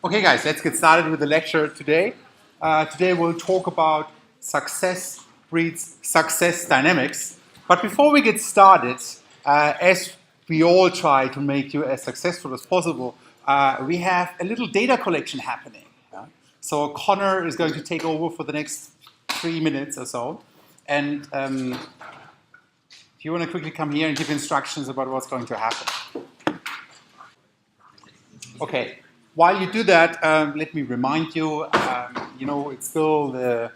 Okay, guys, let's get started with the lecture today. Today we'll talk about success breeds success dynamics. But before we get started, as we all try to make you as successful as possible, we have a little data collection happening. So Connor is going to take over for the next 3 minutes or so. And if you want to quickly come here and give instructions about what's going to happen. Okay. While you do that, let me remind you, it's still the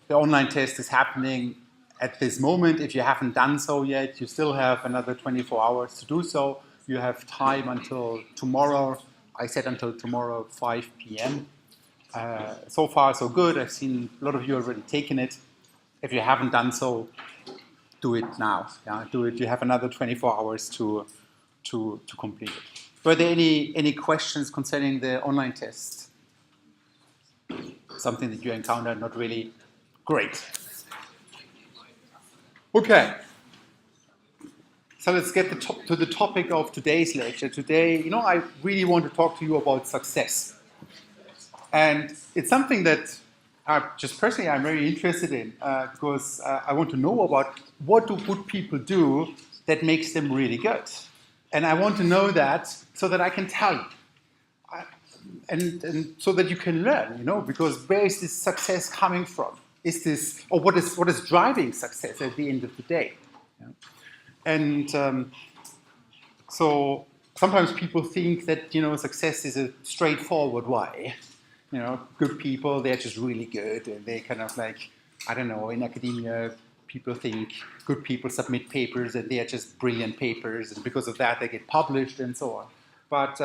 online test is happening at this moment. If you haven't done so yet, you still have another 24 hours to do so. You have time until tomorrow. I said until tomorrow, 5 p.m. So far, so good. I've seen a lot of you already taken it. If you haven't done so, do it now. Yeah, do it. You have another 24 hours to complete it. Were there any questions concerning the online test? Something that you encountered not really great. Okay. So let's get to the topic of today's lecture. Today, I really want to talk to you about success. And it's something that just personally I'm very interested in because I want to know about what do good people do that makes them really good. And I want to know that so that I can tell you. And so that you can learn, because where is this success coming from? What is driving success at the end of the day? Yeah. And so sometimes people think that, success is a straightforward way. Good people, they're just really good. And they kind of like, I don't know, in academia, people think good people submit papers and they are just brilliant papers, and because of that they get published and so on. But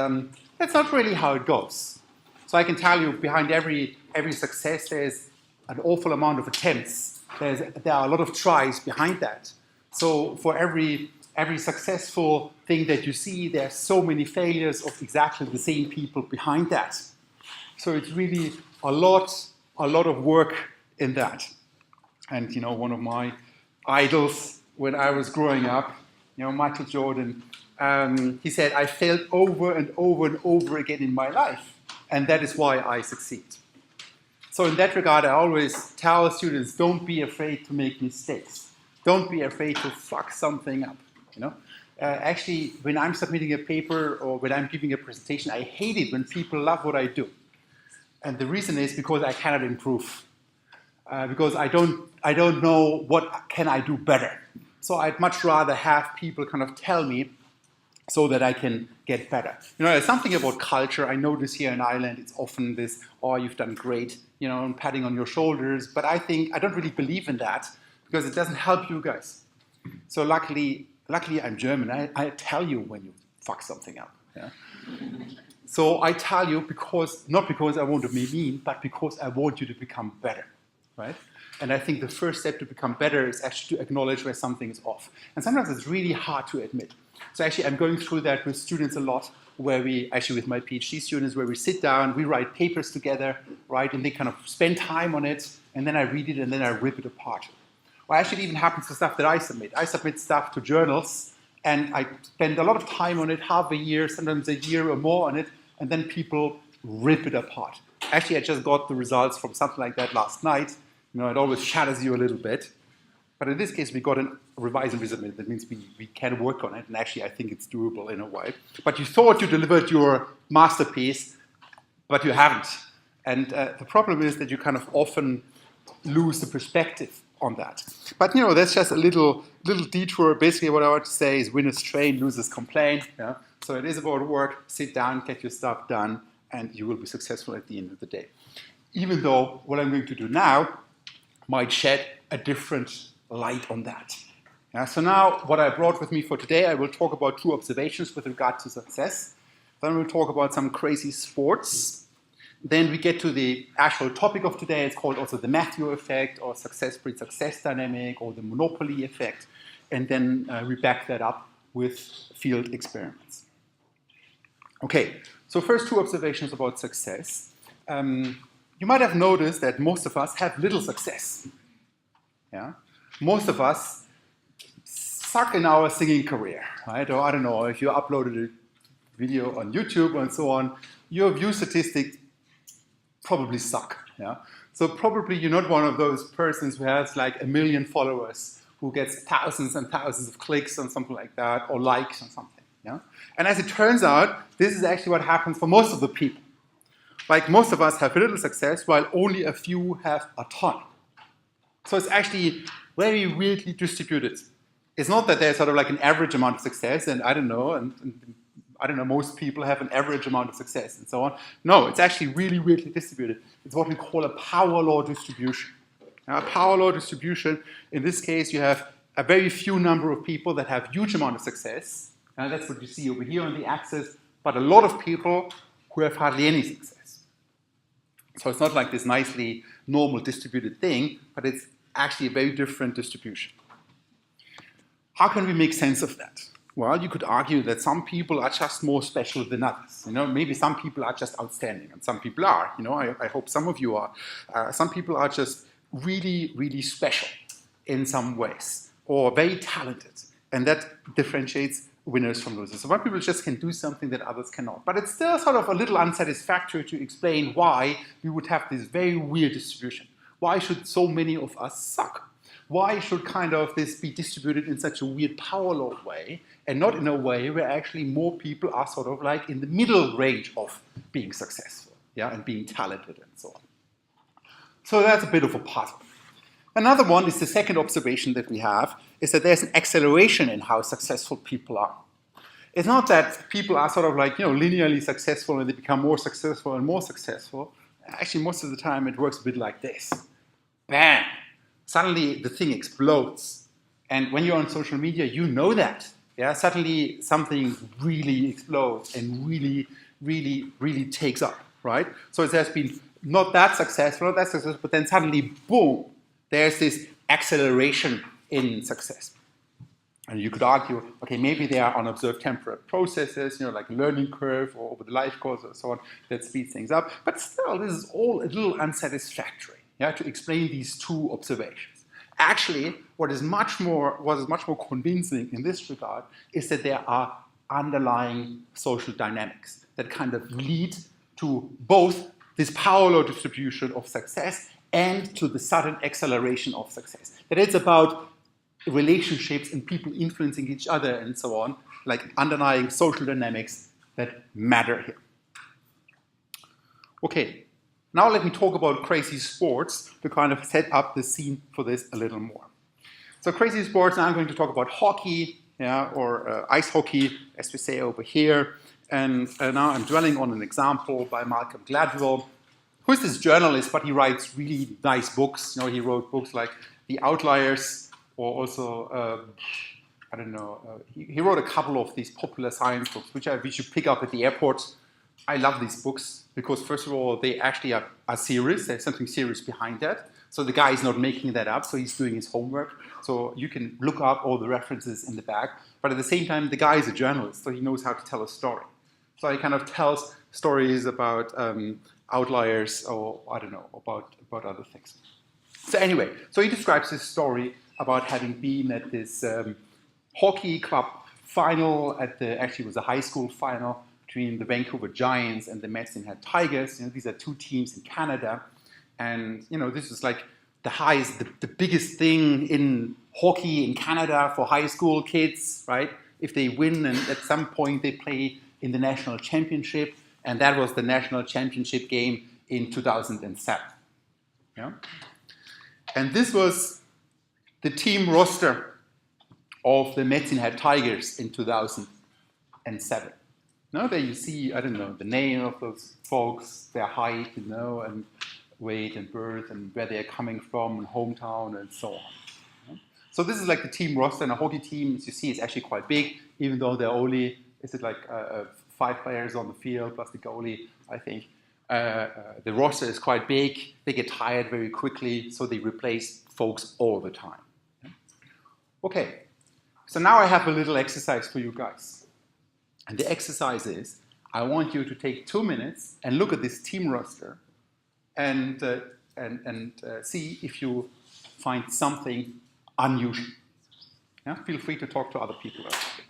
that's not really how it goes. So I can tell you, behind every success, there's an awful amount of attempts. There are a lot of tries behind that. So for every successful thing that you see, there are so many failures of exactly the same people behind that. So it's really a lot of work in that. And, one of my idols when I was growing up, Michael Jordan, he said, I failed over and over and over again in my life, and that is why I succeed. So in that regard, I always tell students, don't be afraid to make mistakes. Don't be afraid to fuck something up, Actually, when I'm submitting a paper or when I'm giving a presentation, I hate it when people love what I do. And the reason is because I cannot improve. Because I don't know what can I do better. So I'd much rather have people kind of tell me so that I can get better. There's something about culture. I know this here in Ireland. It's often this, oh, you've done great, and patting on your shoulders. But I don't really believe in that because it doesn't help you guys. So luckily I'm German. I tell you when you fuck something up. Yeah? So I tell you not because I want to be mean, but because I want you to become better. Right? And I think the first step to become better is actually to acknowledge where something is off. And sometimes it's really hard to admit. So actually I'm going through that with students a lot, with my PhD students, where we sit down, we write papers together, right? And they kind of spend time on it, and then I read it, and then I rip it apart. Or actually it even happens to stuff that I submit. I submit stuff to journals, and I spend a lot of time on it, half a year, sometimes a year or more on it, and then people rip it apart. Actually, I just got the results from something like that last night. It always shatters you a little bit. But in this case, we got a revise and resubmit. That means we can work on it. And actually, I think it's doable in a way. But you thought you delivered your masterpiece, but you haven't. And the problem is that you kind of often lose the perspective on that. But, that's just a little detour. Basically, what I want to say is winners train, losers complain. Yeah? So it is about work. Sit down, get your stuff done, and you will be successful at the end of the day. Even though what I'm going to do now might shed a different light on that. Yeah, so now what I brought with me for today, I will talk about 2 observations with regard to success. Then we'll talk about some crazy sports. Then we get to the actual topic of today. It's called also the Matthew effect, or success breeds success dynamic, or the monopoly effect. And then we back that up with field experiments. Okay, so first 2 observations about success. You might have noticed that most of us have little success. Yeah? Most of us suck in our singing career, right? Or I don't know, if you uploaded a video on YouTube and so on, your view statistics probably suck. Yeah? So probably you're not one of those persons who has like 1 million followers, who gets thousands and thousands of clicks on something like that, or likes on something. Yeah? And as it turns out, this is actually what happens for most of the people. Like most of us have little success, while only a few have a ton. So it's actually very weirdly distributed. It's not that there's sort of like an average amount of success, and I don't know, most people have an average amount of success and so on. No, it's actually really weirdly distributed. It's what we call a power law distribution. Now, a power law distribution, in this case, you have a very few number of people that have huge amount of success. And that's what you see over here on the axis, but a lot of people who have hardly any success. So it's not like this nicely normal distributed thing, but it's actually a very different distribution. How can we make sense of that? Well, you could argue that some people are just more special than others. Maybe some people are just outstanding, and some people are. I hope some of you are. Some people are just really, really special in some ways, or very talented, and that differentiates winners from losers. So some people just can do something that others cannot. But it's still sort of a little unsatisfactory to explain why we would have this very weird distribution. Why should so many of us suck? Why should kind of this be distributed in such a weird power law way, and not in a way where actually more people are sort of like in the middle range of being successful, yeah, and being talented and so on. So that's a bit of a puzzle. Another one is the second observation that we have, is that there's an acceleration in how successful people are. It's not that people are sort of like, linearly successful and they become more successful and more successful. Actually, most of the time it works a bit like this. Bam! Suddenly the thing explodes. And when you're on social media, you know that. Yeah? Suddenly something really explodes and really, really, really takes up, right? So it has been not that successful, but then suddenly, boom, there's this acceleration in success. And you could argue, okay, maybe there are unobserved temporal processes, like a learning curve or over the life course or so on, that speeds things up. But still, this is all a little unsatisfactory, to explain these two observations. Actually, what is much more convincing in this regard is that there are underlying social dynamics that kind of lead to both this power law distribution of success and to the sudden acceleration of success. That it's about relationships and people influencing each other and so on, like underlying social dynamics that matter here. Okay, now let me talk about crazy sports to kind of set up the scene for this a little more. So crazy sports, now I'm going to talk about hockey, or ice hockey, as we say over here. And now I'm dwelling on an example by Malcolm Gladwell, who is this journalist, but he writes really nice books. He wrote books like The Outliers, or also, he wrote a couple of these popular science books, which we should pick up at the airport. I love these books because, first of all, they actually are serious. There's something serious behind that. So the guy is not making that up, so he's doing his homework. So you can look up all the references in the back. But at the same time, the guy is a journalist, so he knows how to tell a story. So he kind of tells stories about outliers, or about other things. So anyway, so he describes this story about having been at this hockey club final actually it was a high school final between the Vancouver Giants and the Medicine Hat Tigers. These are two teams in Canada. And, this is like the biggest thing in hockey in Canada for high school kids, right? If they win, and at some point they play in the national championship. And that was the national championship game in 2007. Yeah? And this was the team roster of the Medicine Hat Tigers in 2007. Now there you see, the name of those folks, their height, and weight and birth and where they're coming from and hometown and so on. So this is like the team roster, and a hockey team, as you see, is actually quite big, even though there are only, 5 players on the field plus the goalie, I think. The roster is quite big. They get tired very quickly, so they replace folks all the time. Okay, so now I have a little exercise for you guys. And the exercise is, I want you to take 2 minutes and look at this team roster and see if you find something unusual. Yeah? Feel free to talk to other people about it.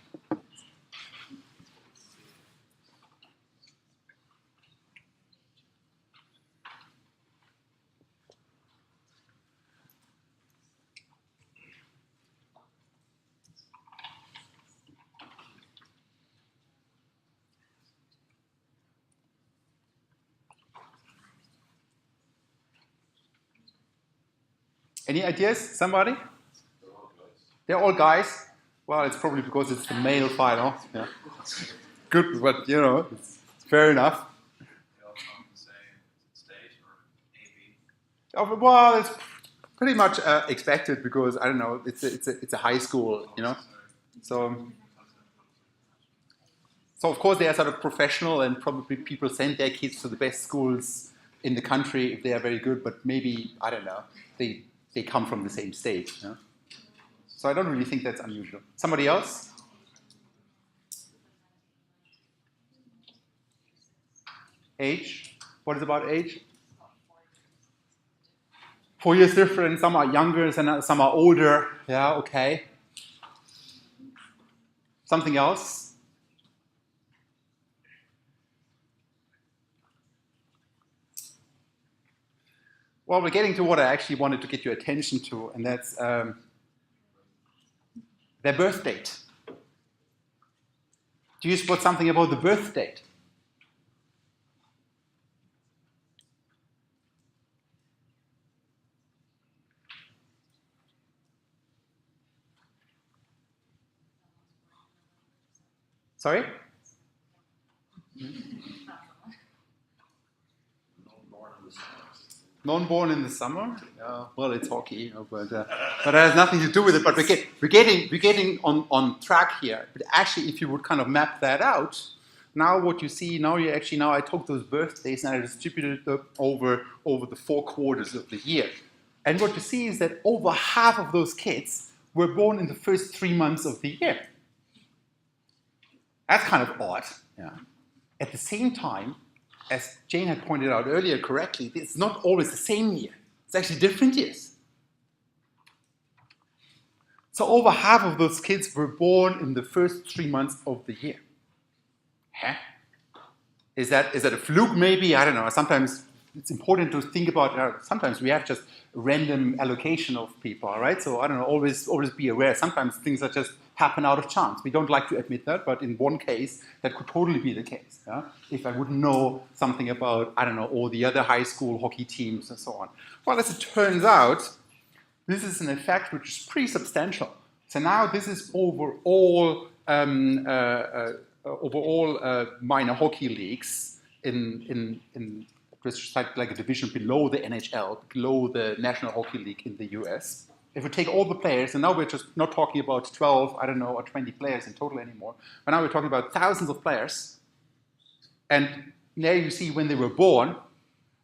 Any ideas? Somebody? They're all guys. They're all guys? Well, it's probably because it's the male final. Yeah. Good, but you know, it's fair enough. They all come the same stage or AB. Oh, well, it's pretty much expected because I don't know. It's a high school, you know. So of course they are sort of professional, and probably people send their kids to the best schools in the country if they are very good. But maybe I don't know. They come from the same state. You know? So I don't really think that's unusual. Somebody else? Age? What is about age? 4 years different. Some are younger, and some are older. Yeah, okay. Something else? Well, we're getting to what I actually wanted to get your attention to, and that's their birth date. Do you spot something about the birth date? Sorry? Non-born in the summer? Well, it's hockey, you know, but it has nothing to do with it. But we're getting on track here. But actually, if you would kind of map that out, now what you see, now I took those birthdays and I distributed them over the 4 quarters of the year. And what you see is that over half of those kids were born in the first 3 months of the year. That's kind of odd. Yeah. At the same time, as Jane had pointed out earlier correctly, it's not always the same year. It's actually different years. So over half of those kids were born in the first 3 months of the year. Huh? Is that a fluke maybe? I don't know. Sometimes it's important to think about, sometimes we have just random allocation of people, right? So I don't know, always be aware. Sometimes things are just happen out of chance. We don't like to admit that, but in one case, that could totally be the case. Yeah? If I wouldn't know something about, I don't know, all the other high school hockey teams and so on. Well, as it turns out, this is an effect which is pretty substantial. So now this is over all minor hockey leagues in just like a division below the NHL, below the National Hockey League in the US. If we take all the players, and now we're just not talking about 12, I don't know, or 20 players in total anymore, but now we're talking about thousands of players. And there you see when they were born,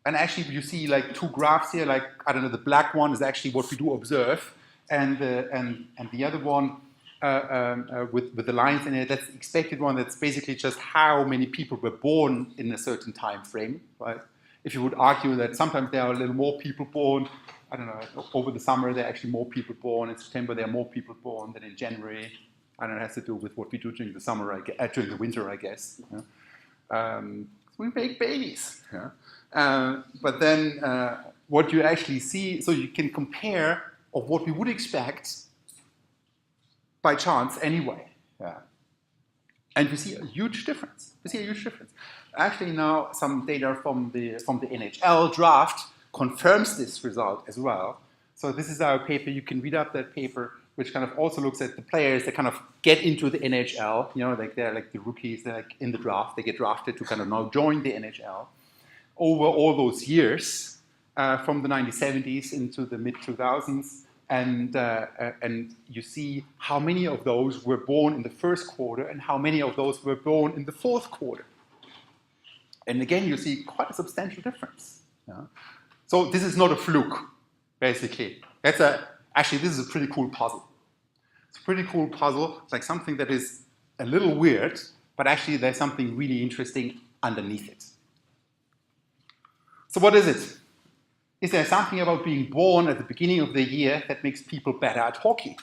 and actually you see like 2 graphs here, like, I don't know, the black one is actually what we do observe, and the other one with the lines in it, that's the expected one, that's basically just how many people were born in a certain time frame, right? If you would argue that sometimes there are a little more people born, I don't know, over the summer there are actually more people born, in September there are more people born than in January. I don't know, it has to do with what we do during the summer, during the winter, I guess. Yeah? We make babies. Yeah? But then what you actually see, so you can compare of what we would expect by chance anyway. Yeah? And we see a huge difference. Actually now some data from the NHL draft confirms this result as well. So this is our paper. You can read up that paper, which kind of also looks at the players that kind of get into the NHL. You know, like they're like the rookies, they're like in the draft. They get drafted to kind of now join the NHL over all those years from the 1970s into the mid-2000s. And you see how many of those were born in the first quarter and how many of those were born in the fourth quarter. And again, you see quite a substantial difference. Yeah? So this is not a fluke, basically. Actually, this is a pretty cool puzzle. It's a pretty cool puzzle. It's like something that is a little weird, but actually there's something really interesting underneath it. So what is it? Is there something about being born at the beginning of the year that makes people better at hockey?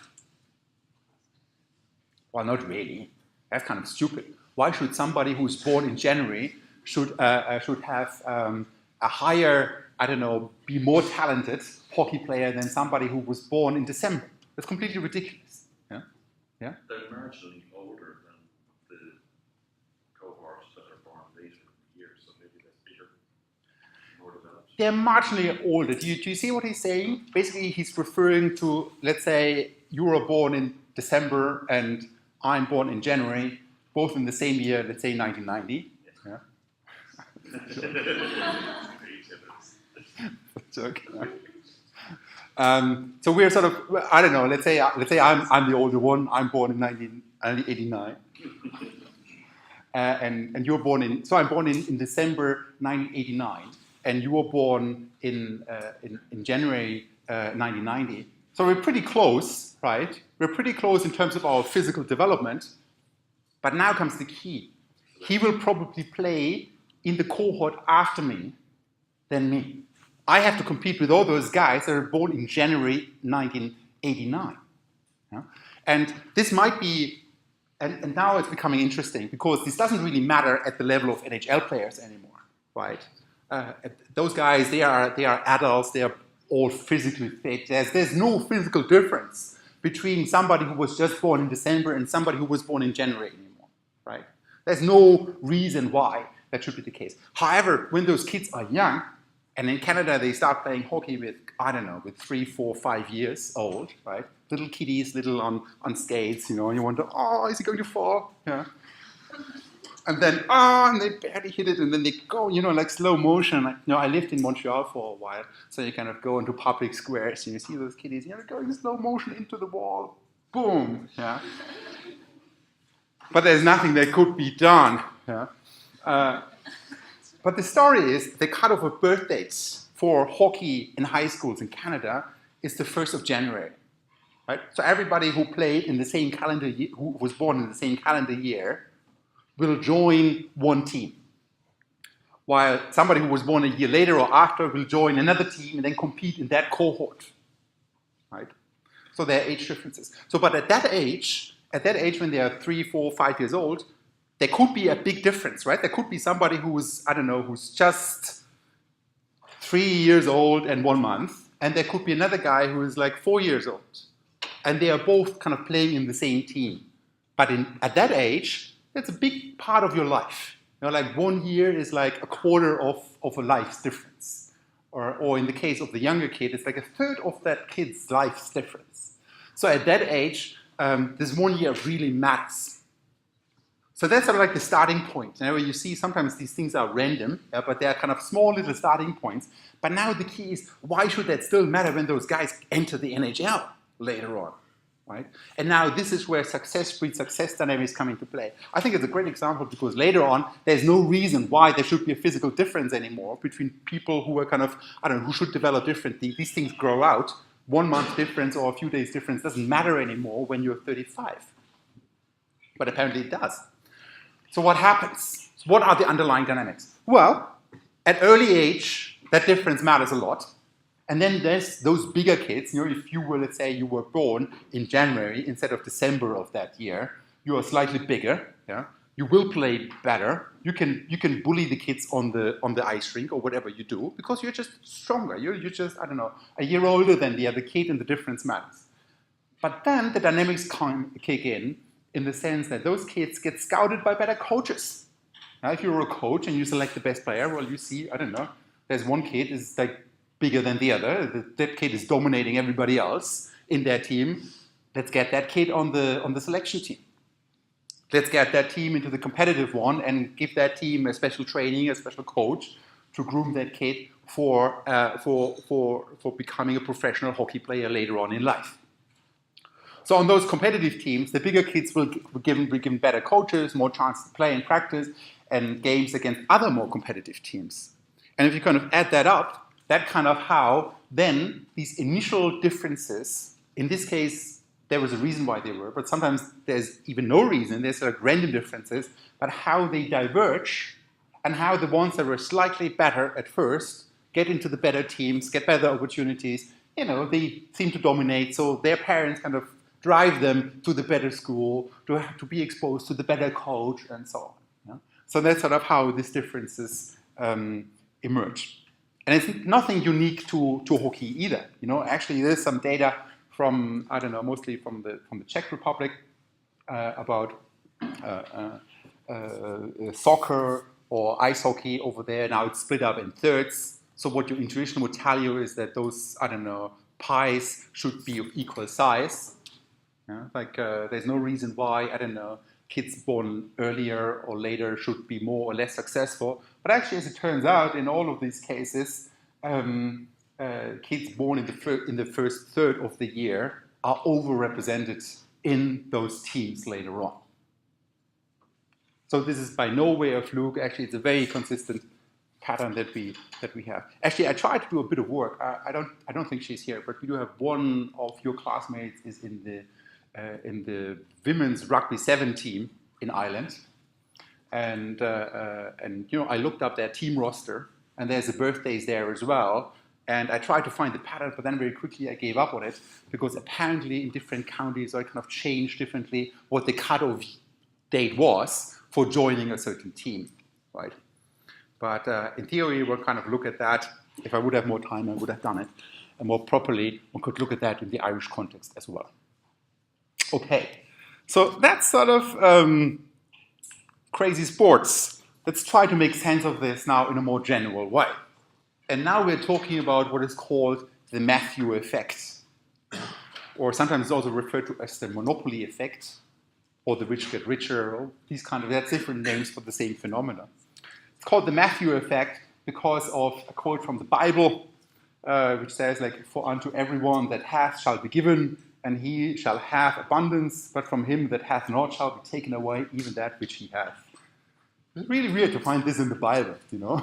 Well, not really. That's kind of stupid. Why should somebody who's born in January should have a higher, I don't know, be more talented hockey player than somebody who was born in December? That's completely ridiculous. Yeah? Yeah? They're marginally older than the cohorts that are born later in the year, so maybe they're bigger, more developed. they're marginally older. Do you see what he's saying? Basically, he's referring to, let's say, you were born in December and I'm born in January, both in the same year, let's say 1990. Yeah. Okay. So we're sort of, I don't know, let's say I'm the older one, I'm born in 1989. And you're born in, so I'm born in December 1989, and you were born in January 1990. So we're pretty close, right? We're pretty close in terms of our physical development. But now comes the key. He will probably play in the cohort after me than me. I have to compete with all those guys that are born in January 1989. Yeah? And this might be, and now it's becoming interesting because this doesn't really matter at the level of NHL players anymore, right? Those guys, they are adults, they are all physically fit. There's no physical difference between somebody who was just born in December and somebody who was born in January anymore, right? There's no reason why that should be the case. However, when those kids are young, and in Canada they start playing hockey with, I don't know, with 3, 4, 5 years old, right? Little kiddies, little on skates, and you wonder, oh, is he going to fall? Yeah. And then, and they barely hit it, and then they go, like slow motion. Like, I lived in Montreal for a while, so you kind of go into public squares, and you see those kiddies, going in slow motion into the wall, boom, yeah. But there's nothing that could be done, yeah. But the story is the cutoff of birth dates for hockey in high schools in Canada is the 1st of January, right? So everybody who played in the same calendar year, who was born in the same calendar year, will join one team. While somebody who was born a year later or after will join another team and then compete in that cohort, right? So there are age differences. So, but at that age when they are 3, 4, 5 years old, there could be a big difference, right? There could be somebody who's, who's just 3 years old and 1 month, and there could be another guy who is like 4 years old. And they are both kind of playing in the same team. But at that age, that's a big part of your life. Like 1 year is like a quarter of a life's difference. Or in the case of the younger kid, it's like a third of that kid's life's difference. So at that age, this 1 year really matters. So that's sort of like the starting point. Where you see sometimes these things are random, but they are kind of small little starting points. But now the key is, why should that still matter when those guys enter the NHL later on, right? And now this is where success breeds success dynamics come into play. I think it's a great example because later on, there's no reason why there should be a physical difference anymore between people who are kind of, who should develop differently. These things grow out. 1 month difference or a few days difference doesn't matter anymore when you're 35. But apparently it does. So what happens? What are the underlying dynamics? Well, at early age, that difference matters a lot. And then there's those bigger kids. If you were, let's say, you were born in January instead of December of that year, you are slightly bigger. Yeah, you will play better. You can bully the kids on the ice rink or whatever you do because you're just stronger. You're just a year older than the other kid, and the difference matters. But then the dynamics kick in the sense that those kids get scouted by better coaches. Now, if you're a coach and you select the best player, well, you see, there's one kid is like bigger than the other. That kid is dominating everybody else in their team. Let's get that kid on the selection team. Let's get that team into the competitive one and give that team a special training, a special coach to groom that kid for becoming a professional hockey player later on in life. So on those competitive teams, the bigger kids will be given better coaches, more chance to play and practice, and games against other more competitive teams. And if you kind of add that up, that kind of how then these initial differences, in this case, there was a reason why they were, but sometimes there's even no reason, there's like random differences, but how they diverge and how the ones that were slightly better at first get into the better teams, get better opportunities, they seem to dominate, so their parents kind of drive them to the better school, to be exposed to the better coach, and so on. Yeah? So that's sort of how these differences emerge. And it's nothing unique to hockey either. Actually, there's some data from, mostly from the Czech Republic about soccer or ice hockey over there. Now it's split up in thirds. So what your intuition would tell you is that those, I don't know, pies should be of equal size. Yeah? Like there's no reason why, I don't know, kids born earlier or later should be more or less successful. But actually, as it turns out, in all of these cases, kids born in the first third of the year are overrepresented in those teams later on. So this is by no way a fluke. Actually, it's a very consistent pattern that we have. Actually, I tried to do a bit of work. I don't think she's here, but we do have one of your classmates is in the women's rugby 7 team in Ireland, and you know, I looked up their team roster, and there's the birthdays there as well. And I tried to find the pattern, but then very quickly I gave up on it because apparently in different counties I kind of changed differently what the cutoff date was for joining a certain team, right? But in theory, we'll kind of look at that. If I would have more time, I would have done it. And more properly, one could look at that in the Irish context as well. Okay, so that's sort of crazy sports. Let's try to make sense of this now in a more general way. And now we're talking about what is called the Matthew effect, or sometimes it's also referred to as the monopoly effect, or the rich get richer, or these kind of, that's different names for the same phenomena. It's called the Matthew effect because of a quote from the Bible, which says, like, for unto everyone that hath shall be given, and he shall have abundance, but from him that hath not shall be taken away even that which he hath. It's really weird to find this in the Bible, you know.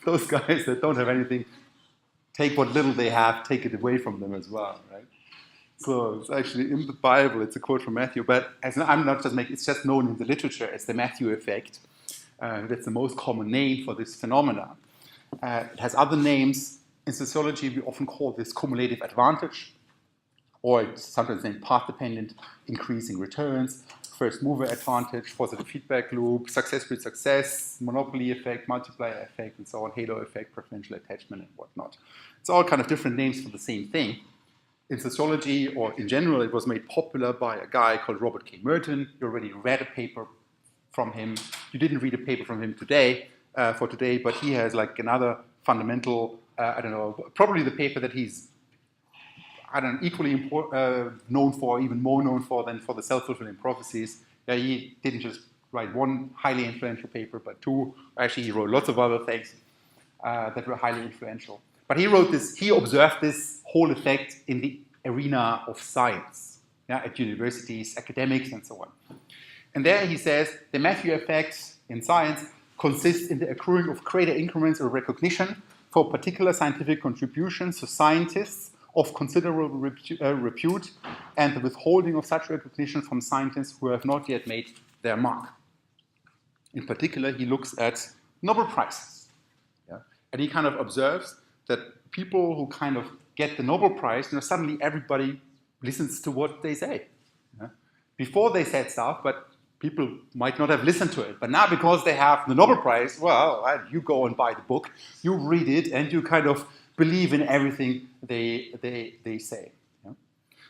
Those guys that don't have anything, take what little they have, take it away from them as well, right? So it's actually in the Bible, it's a quote from Matthew, but I'm not just making, it's just known in the literature as the Matthew effect. That's the most common name for this phenomena. It has other names. In sociology, we often call this cumulative advantage, or it's sometimes named path-dependent increasing returns, first mover advantage, positive feedback loop, success breeds success, monopoly effect, multiplier effect, and so on, halo effect, preferential attachment, and whatnot. It's all kind of different names for the same thing. In sociology, or in general, it was made popular by a guy called Robert K. Merton. You already read a paper from him. You didn't read a paper from him today, but he has like another fundamental, I don't know, probably the paper that he's equally known for, even more known for than for the self-fulfilling prophecies. Yeah, he didn't just write one highly influential paper, but 2. Actually, he wrote lots of other things that were highly influential. But he wrote this, he observed this whole effect in the arena of science, yeah, at universities, academics, and so on. And there he says, the Matthew effect in science consists in the accruing of greater increments of recognition for particular scientific contributions to scientists of considerable repute, and the withholding of such recognition from scientists who have not yet made their mark. In particular, he looks at Nobel Prizes. Yeah? And he kind of observes that people who kind of get the Nobel Prize, suddenly everybody listens to what they say. Yeah? Before they said stuff, but people might not have listened to it. But now because they have the Nobel Prize, well, you go and buy the book, you read it, and you kind of believe in everything they say. Yeah?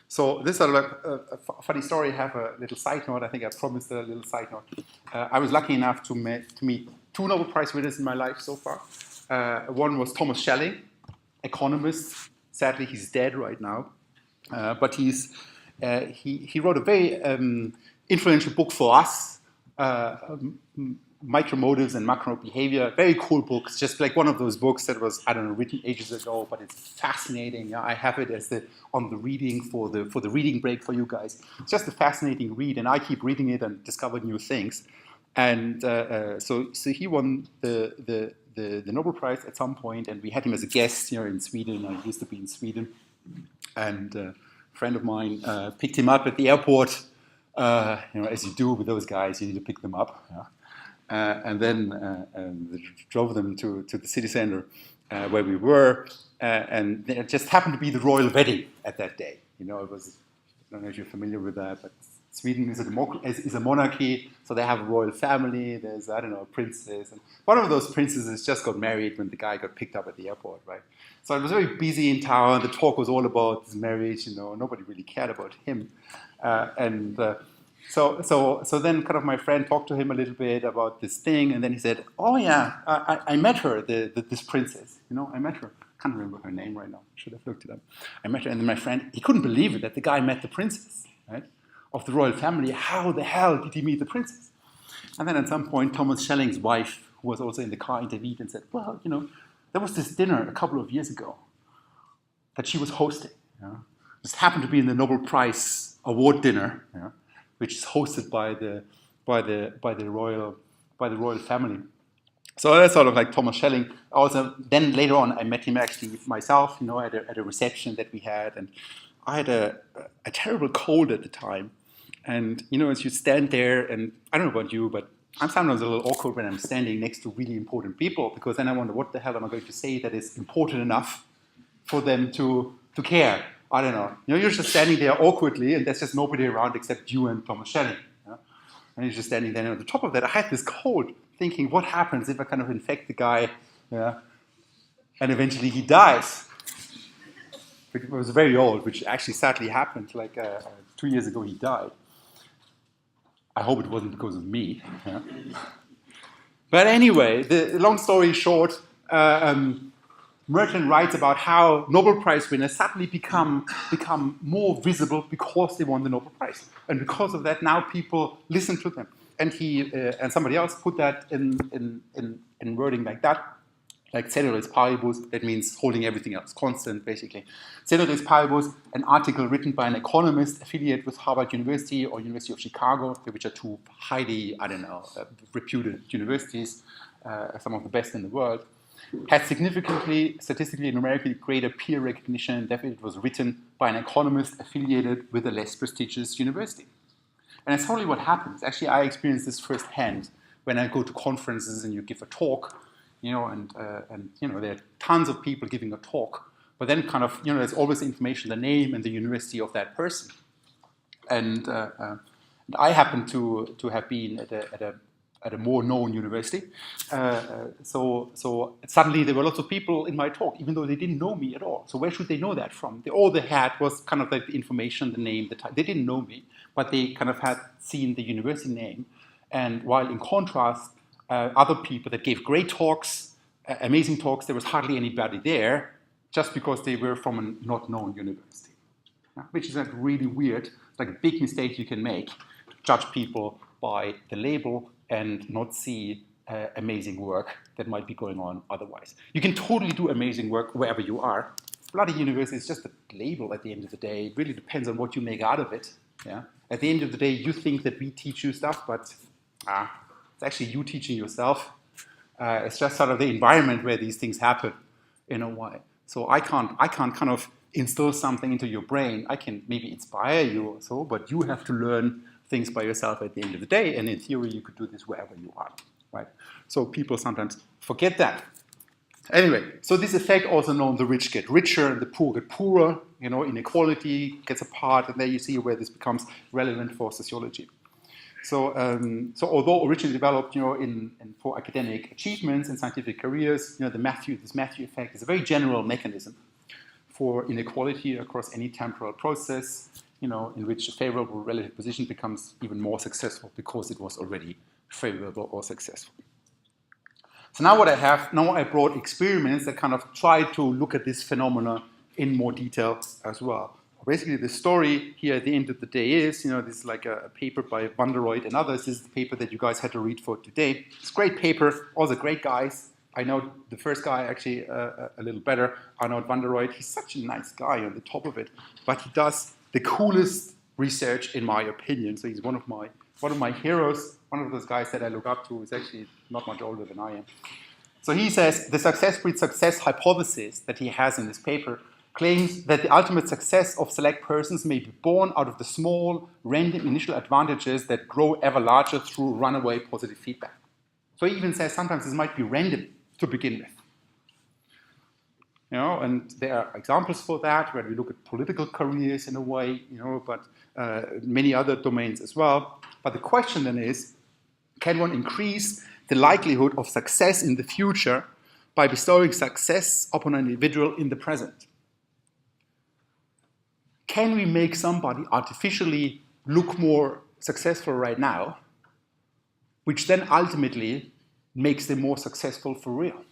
So this is a funny story. I have a little side note. I think I promised a little side note. I was lucky enough to meet 2 Nobel Prize winners in my life so far. One was Thomas Schelling, economist. Sadly, he's dead right now. But he wrote a very influential book for us, Micromotives and Macro Behavior. Very cool book. It's just like one of those books that was, written ages ago, but it's fascinating. Yeah, I have it as on the reading for the reading break for you guys. It's just a fascinating read, and I keep reading it and discover new things. And so he won the Nobel Prize at some point, and we had him as a guest here in Sweden. I used to be in Sweden, and a friend of mine picked him up at the airport. As you do with those guys, you need to pick them up. Yeah? And then drove them to the city center where we were, and it just happened to be the royal wedding at that day. It was, I don't know if you're familiar with that, but Sweden is a monarchy, so they have a royal family. There's, a princess. And one of those princesses just got married when the guy got picked up at the airport, right? So it was very busy in town. The talk was all about his marriage. Nobody really cared about him. So then kind of my friend talked to him a little bit about this thing, and then he said, "Oh yeah, I met her, this princess. I met her. Can't remember her name right now. Should have looked it up. I met her, and then my friend, he couldn't believe it that the guy met the princess, right, of the royal family. How the hell did he meet the princess?" And then at some point, Thomas Schelling's wife, who was also in the car, intervened and said, "Well, there was this dinner a couple of years ago that she was hosting. Just happened to be in the Nobel Prize award dinner, which is hosted by the royal family." So that's sort of like Thomas Schelling. Also, then later on, I met him actually myself, at a reception that we had, and I had a terrible cold at the time. And as you stand there, and I don't know about you, but I'm sometimes a little awkward when I'm standing next to really important people, because then I wonder, what the hell am I going to say that is important enough for them to care? I don't know. You're just standing there awkwardly, and there's just nobody around except you and Thomas Schelling. And you're just standing there. And on the top of that, I had this cold, thinking, what happens if I kind of infect the guy, and eventually he dies? It was very old, which actually sadly happened. Like 2 years ago, he died. I hope it wasn't because of me. But anyway, the long story short, Merton writes about how Nobel Prize winners suddenly become more visible because they won the Nobel Prize, and because of that, now people listen to them. And he and somebody else put that in wording like that, like ceteris paribus. That means holding everything else constant, basically. Ceteris paribus, an article written by an economist affiliated with Harvard University or University of Chicago, which are two highly, reputed universities, some of the best in the world, had significantly, statistically and numerically greater peer recognition than if it was written by an economist affiliated with a less prestigious university. And that's totally what happens. Actually, I experienced this firsthand when I go to conferences and you give a talk, and there are tons of people giving a talk, but then kind of, there's always the information, the name and the university of that person. And I happen to have been at a more known university. So suddenly there were lots of people in my talk, even though they didn't know me at all. So where should they know that from? All they had was kind of like the information, the name, the time. They didn't know me, but they kind of had seen the university name. And while in contrast, other people that gave great talks, amazing talks, there was hardly anybody there, just because they were from a not known university. Which is like really weird, like a big mistake you can make, to judge people by the label and not see amazing work that might be going on otherwise. You can totally do amazing work wherever you are. Bloody university is just a label at the end of the day. It really depends on what you make out of it. At the end of the day, you think that we teach you stuff, but it's actually you teaching yourself. It's just sort of the environment where these things happen in a way. So I can't kind of instill something into your brain. I can maybe inspire you or so, but you have to learn things by yourself at the end of the day, and in theory, you could do this wherever you are, right? So people sometimes forget that. Anyway, so this effect, also known, the rich get richer and the poor get poorer, inequality gets apart, and there you see where this becomes relevant for sociology. So although originally developed, for academic achievements and scientific careers, this Matthew effect is a very general mechanism for inequality across any temporal process, in which a favorable relative position becomes even more successful because it was already favorable or successful. So now I brought experiments that kind of try to look at this phenomena in more detail as well. Basically, the story here at the end of the day is, this is like a paper by Van der Royt and others. This is the paper that you guys had to read for today. It's a great paper, all the great guys. I know the first guy actually a little better, Arnold van der Royt. He's such a nice guy on the top of it, but he does the coolest research in my opinion. So he's one of my heroes, one of those guys that I look up to, who's actually not much older than I am. So he says the success breeds success hypothesis that he has in this paper claims that the ultimate success of select persons may be born out of the small, random initial advantages that grow ever larger through runaway positive feedback. So he even says sometimes this might be random to begin with. And there are examples for that, where we look at political careers in a way, but many other domains as well. But the question then is, can one increase the likelihood of success in the future by bestowing success upon an individual in the present? Can we make somebody artificially look more successful right now, which then ultimately makes them more successful for real.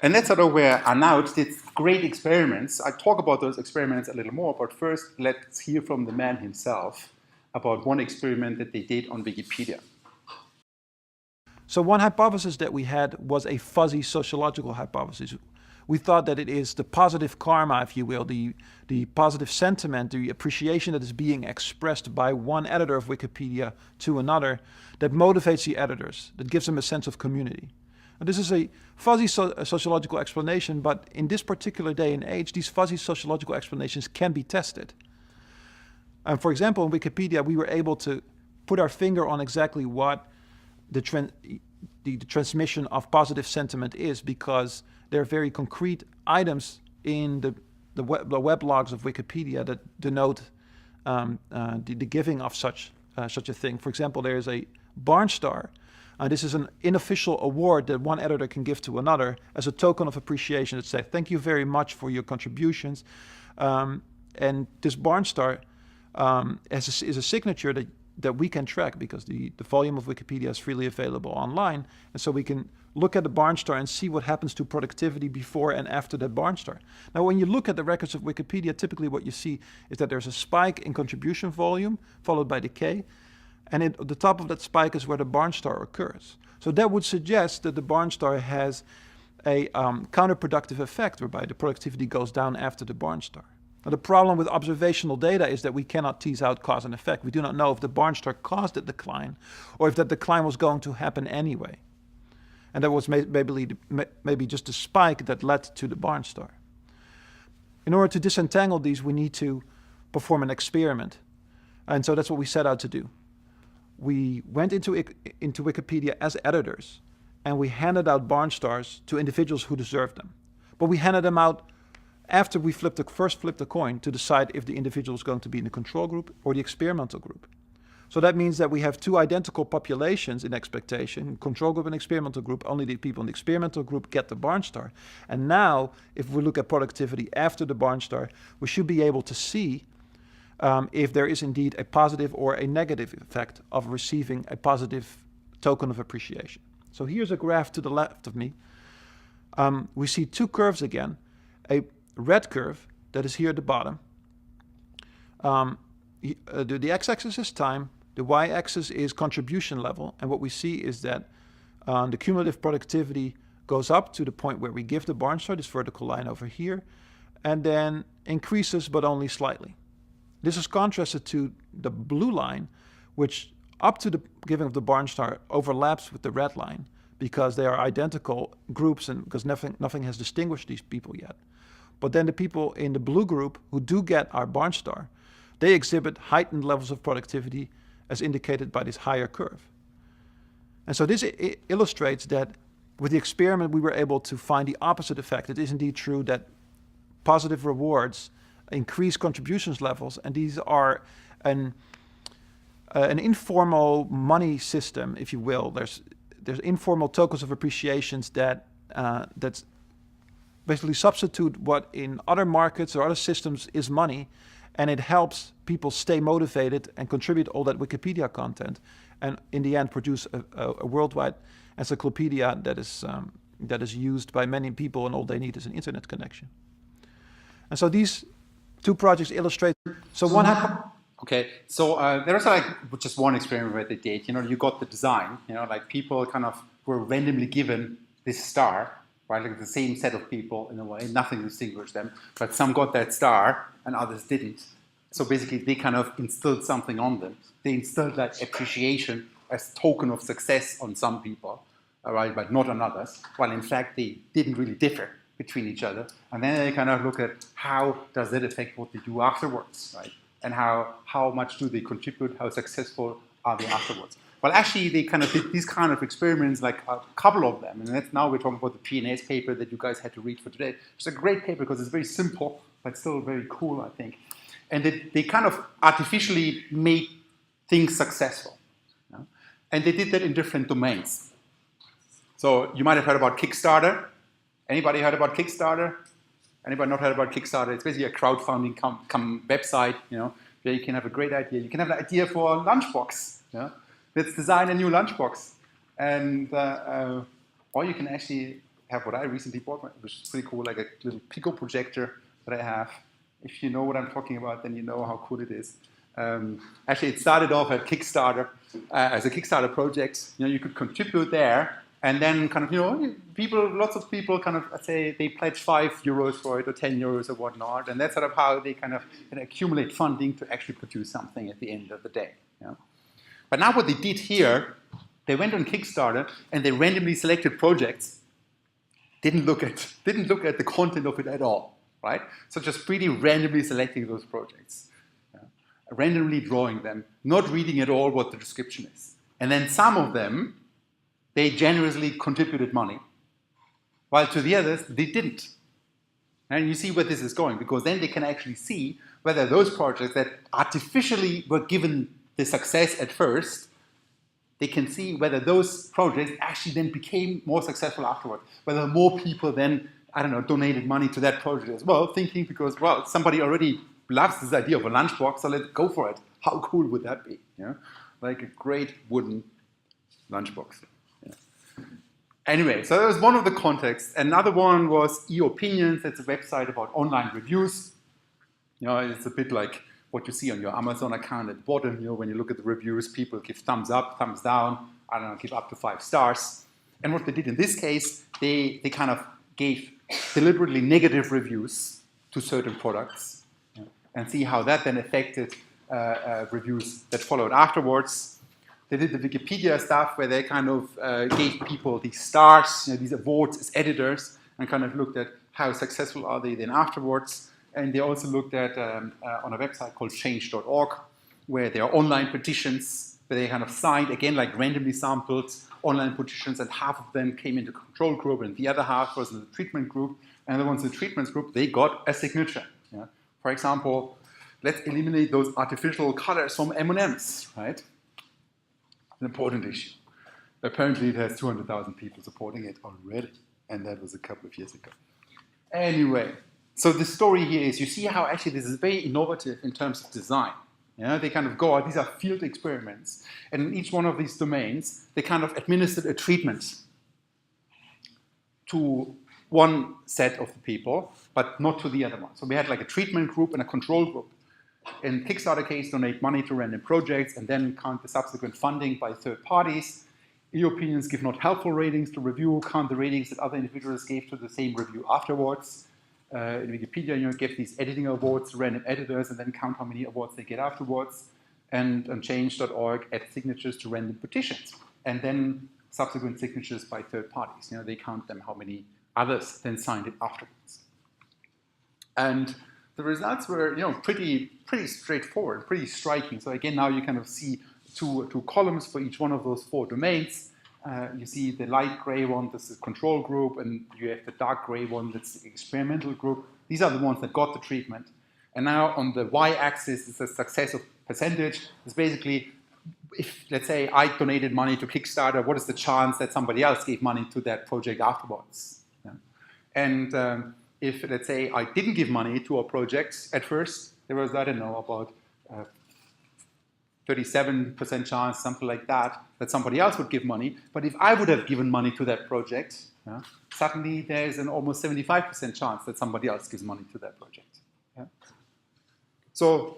And that's sort of where Arnaud did great experiments. I talk about those experiments a little more, but first let's hear from the man himself about one experiment that they did on Wikipedia. So one hypothesis that we had was a fuzzy sociological hypothesis. We thought that it is the positive karma, if you will, the positive sentiment, the appreciation that is being expressed by one editor of Wikipedia to another that motivates the editors, that gives them a sense of community. And this is a fuzzy sociological explanation, but in this particular day and age, these fuzzy sociological explanations can be tested. And for example, in Wikipedia, we were able to put our finger on exactly what the transmission of positive sentiment is, because there are very concrete items in the web logs of Wikipedia that denote the giving of such a thing. For example, there is a Barn Star. This is an unofficial award that one editor can give to another as a token of appreciation that says, thank you very much for your contributions. And this Barn Star is a signature that we can track, because the volume of Wikipedia is freely available online. And so we can look at the Barn Star and see what happens to productivity before and after that Barn Star. Now, when you look at the records of Wikipedia, typically what you see is that there's a spike in contribution volume followed by decay. And at the top of that spike is where the Barn Star occurs. So that would suggest that the Barn Star has a counterproductive effect, whereby the productivity goes down after the Barn Star. Now, the problem with observational data is that we cannot tease out cause and effect. We do not know if the Barn Star caused the decline or if that decline was going to happen anyway. And that was maybe just a spike that led to the Barn Star. In order to disentangle these, we need to perform an experiment. And so that's what we set out to do. We went into Wikipedia as editors, and we handed out Barn Stars to individuals who deserved them. But we handed them out after we first flipped the coin to decide if the individual is going to be in the control group or the experimental group. So that means that we have two identical populations in expectation, control group and experimental group. Only the people in the experimental group get the Barn Star. And now, if we look at productivity after the Barn Star, we should be able to see if there is indeed a positive or a negative effect of receiving a positive token of appreciation. So here's a graph to the left of me. We see two curves again. A red curve that is here at the bottom. The x-axis is time, the y-axis is contribution level, and what we see is that the cumulative productivity goes up to the point where we give the Barn Star, this vertical line over here, and then increases but only slightly. This is contrasted to the blue line, which up to the giving of the Barn Star overlaps with the red line, because they are identical groups and because nothing has distinguished these people yet. But then the people in the blue group who do get our Barn Star, they exhibit heightened levels of productivity as indicated by this higher curve. And so this illustrates that with the experiment we were able to find the opposite effect. It is indeed true that positive rewards increase contributions levels, and these are an informal money system, if you will. There's informal tokens of appreciations that's basically substitute what in other markets or other systems is money, and it helps people stay motivated and contribute all that Wikipedia content, and in the end produce a worldwide encyclopedia that is used by many people, and all they need is an internet connection. And so these two projects illustrate. So Okay, so there was like just one experiment where they did. You got the design. Like people kind of were randomly given this star, right? Like the same set of people in a way. Nothing distinguished them, but some got that star and others didn't. So basically, they kind of instilled something on them. They instilled that appreciation as token of success on some people, right, but not on others. While in fact they didn't really differ between each other. And then they kind of look at how does that affect what they do afterwards, right? And how much do they contribute? How successful are they afterwards? Well, actually, they kind of did these kind of experiments, like a couple of them. And that's now we're talking about the PNAS paper that you guys had to read for today. It's a great paper because it's very simple, but still very cool, I think. And they kind of artificially made things successful. And they did that in different domains. So you might have heard about Kickstarter. Anybody heard about Kickstarter? Anybody not heard about Kickstarter? It's basically a crowdfunding website. where you can have a great idea. You can have an idea for a lunchbox. Yeah? Let's design a new lunchbox. And, or you can actually have what I recently bought, which is pretty cool, like a little Pico projector that I have. If you know what I'm talking about, then you know how cool it is. Actually, it started off at Kickstarter as a Kickstarter project. You know, you could contribute there, and then kind of, you know, lots of people kind of say they pledge €5 for it or €10 or whatnot, and that's sort of how they kind of accumulate funding to actually produce something at the end of the day. You know? But now what they did here, they went on Kickstarter and they randomly selected projects. Didn't look at the content of it at all, right? So just pretty randomly selecting those projects. Randomly drawing them, not reading at all what the description is. And then some of them, they generously contributed money, while to the others, they didn't. And you see where this is going, because then they can actually see whether those projects that artificially were given the success at first, they can see whether those projects actually then became more successful afterwards, whether more people then, I don't know, donated money to that project as well, thinking because, well, somebody already loves this idea of a lunchbox, so let's go for it. How cool would that be? You know? Like a great wooden lunchbox. Yeah. Anyway, so that was one of the contexts. Another one was e-opinions. That's a website about online reviews. You know, it's a bit like what you see on your Amazon account at the bottom. You know, when you look at the reviews, people give thumbs up, thumbs down. I don't know, give up to 5 stars. And what they did in this case, they kind of gave deliberately negative reviews to certain products. And see how that then affected reviews that followed afterwards. They did the Wikipedia stuff where they kind of gave people these stars, you know, these awards as editors, and kind of looked at how successful are they then afterwards. And they also looked at, on a website called change.org, where there are online petitions, where they kind of signed, again, like randomly sampled online petitions, and half of them came into the control group, and the other half was in the treatment group. And the ones in the treatment group, they got a signature. Yeah? For example, let's eliminate those artificial colors from M&Ms, right? An important issue. Apparently it has 200,000 people supporting it already, and that was a couple of years ago. Anyway, so the story here is you see how actually this is very innovative in terms of design. Yeah, they kind of go out, these are field experiments, and in each one of these domains, they kind of administered a treatment to one set of the people, but not to the other one. So we had like a treatment group and a control group. In Kickstarter case, donate money to random projects and then count the subsequent funding by third parties. E-opinions give not helpful ratings to review, count the ratings that other individuals gave to the same review afterwards. In Wikipedia, you give these editing awards to random editors and then count how many awards they get afterwards. And on change.org, add signatures to random petitions. And then subsequent signatures by third parties. You know, they count them how many others then signed it afterwards. And the results were, you know, pretty straightforward, pretty striking. So again, now you kind of see two columns for each one of those 4 domains. You see the light gray one, that's the control group, and you have the dark gray one, that's the experimental group. These are the ones that got the treatment. And now on the y-axis is the success of percentage. It's basically, if, let's say, I donated money to Kickstarter, what is the chance that somebody else gave money to that project afterwards? Yeah. And if, let's say, I didn't give money to a project at first, there was, I don't know, about 37% chance, something like that, that somebody else would give money. But if I would have given money to that project, yeah, suddenly there's an almost 75% chance that somebody else gives money to that project. Yeah? So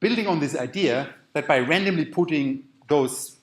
building on this idea that by randomly putting those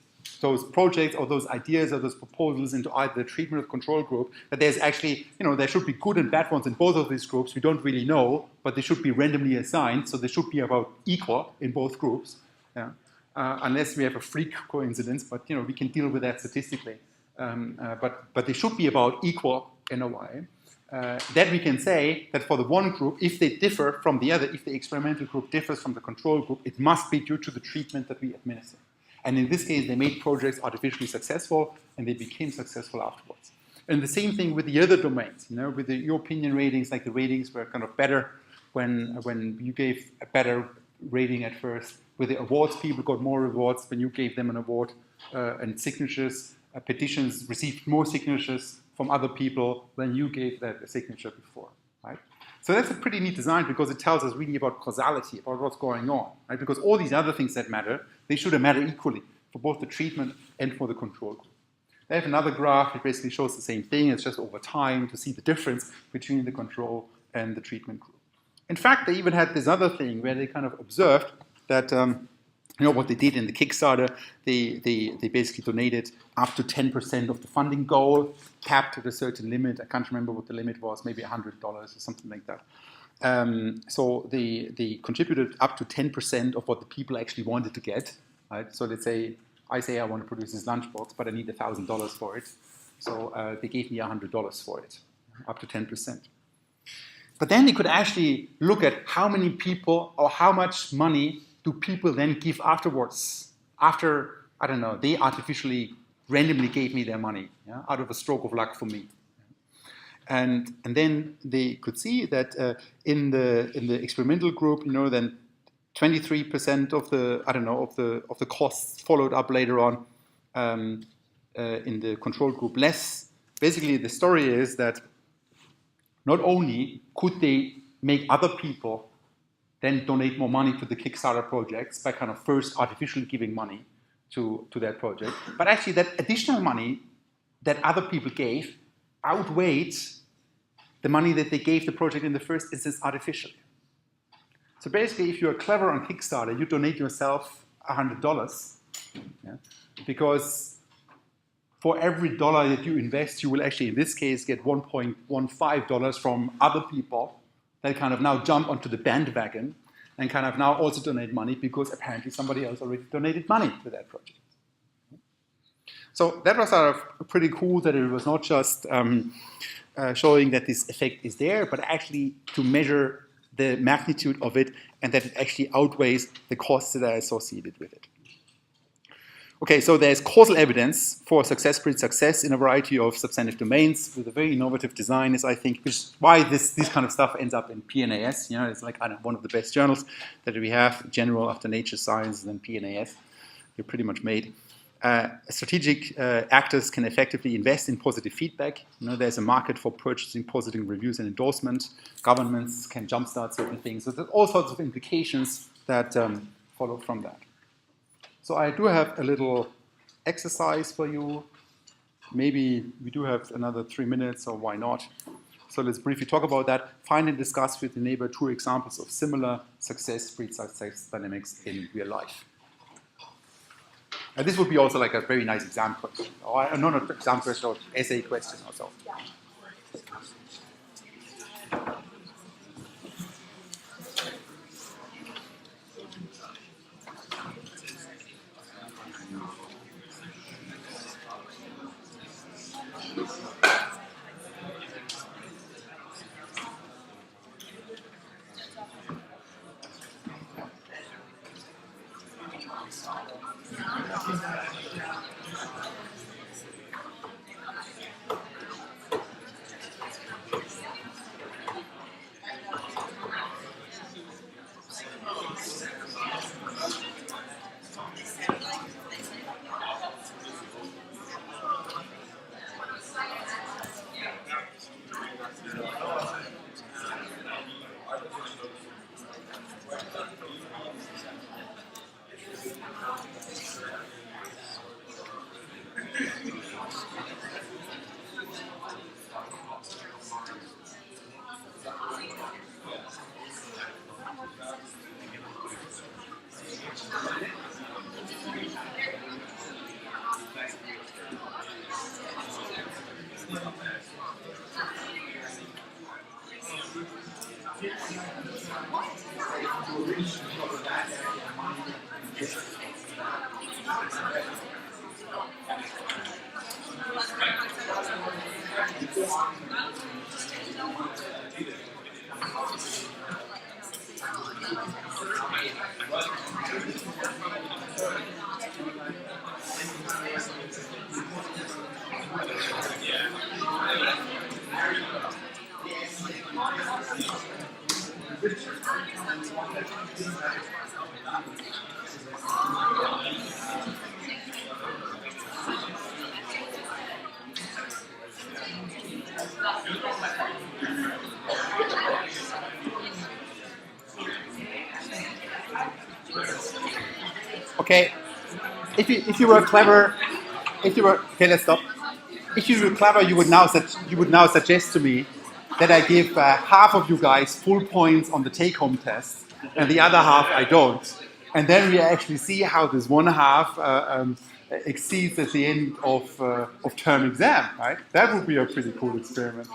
projects or those ideas or those proposals into either the treatment or control group, that there's actually, you know, there should be good and bad ones in both of these groups. We don't really know, but they should be randomly assigned, so they should be about equal in both groups. Yeah. Unless we have a freak coincidence, but you know, we can deal with that statistically. But they should be about equal in a way. That we can say that for the one group, if they differ from the other, if the experimental group differs from the control group, it must be due to the treatment that we administer. And in this case, they made projects artificially successful, and they became successful afterwards. And the same thing with the other domains, you know, with the opinion ratings, like the ratings were kind of better when you gave a better rating at first. With the awards, people got more rewards when you gave them an award, and signatures, petitions received more signatures from other people than you gave that a signature before, right? So that's a pretty neat design because it tells us really about causality, about what's going on, right? Because all these other things that matter, they should matter equally for both the treatment and for the control group. They have another graph that basically shows the same thing. It's just over time to see the difference between the control and the treatment group. In fact, they even had this other thing where they kind of observed that, what they did in the Kickstarter, they basically donated up to 10% of the funding goal, capped at a certain limit. I can't remember what the limit was, maybe $100 or something like that. So they contributed up to 10% of what the people actually wanted to get. Right? So let's say I want to produce this lunchbox, but I need $1,000 for it. So they gave me $100 for it, up to 10%. But then they could actually look at how many people or how much money do people then give afterwards, after, I don't know, they artificially, randomly gave me their money, out of a stroke of luck for me. And then they could see that in the experimental group, then 23% of the costs followed up later on. In the control group, less. Basically, the story is that not only could they make other people then donate more money to the Kickstarter projects by kind of first artificially giving money to that project, but actually that additional money that other people gave outweighed the money that they gave the project in the first instance artificially. So basically, if you're clever on Kickstarter, you donate yourself $100, because for every dollar that you invest, you will actually, in this case, get $1.15 from other people that kind of now jump onto the bandwagon and kind of now also donate money because apparently somebody else already donated money to that project. So that was sort of pretty cool that it was not just showing that this effect is there, but actually to measure the magnitude of it and that it actually outweighs the costs that are associated with it. Okay, so there's causal evidence for success-breeds success in a variety of substantive domains with a very innovative design, is I think, which is why this kind of stuff ends up in PNAS. It's like one of the best journals that we have in general after Nature Science and then PNAS. They're pretty much made. Strategic actors can effectively invest in positive feedback. There's a market for purchasing positive reviews and endorsement. Governments can jumpstart certain things. So there's all sorts of implications that follow from that. So I do have a little exercise for you. Maybe we do have another 3 minutes, or why not? So let's briefly talk about that. Find and discuss with the neighbor 2 examples of similar success-breeds success dynamics in real life. And this would be also like a very nice exam question, or not exam question, or essay question or so. Okay, if you were clever, okay, let's stop. If you were clever, you would now suggest to me that I give half of you guys full points on the take-home test, and the other half I don't, and then we actually see how this one half exceeds at the end of term exam, right? That would be a pretty cool experiment,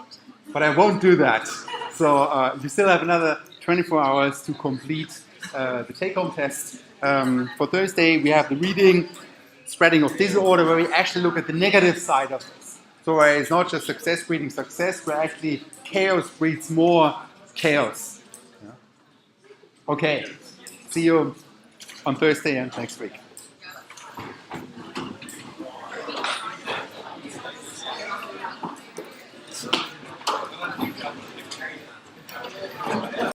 but I won't do that. So you still have another 24 hours to complete the take-home test. For Thursday, we have the reading, spreading of disorder, where we actually look at the negative side of this. So where it's not just success breeding success, where actually chaos breeds more chaos. Yeah. Okay, see you on Thursday and next week.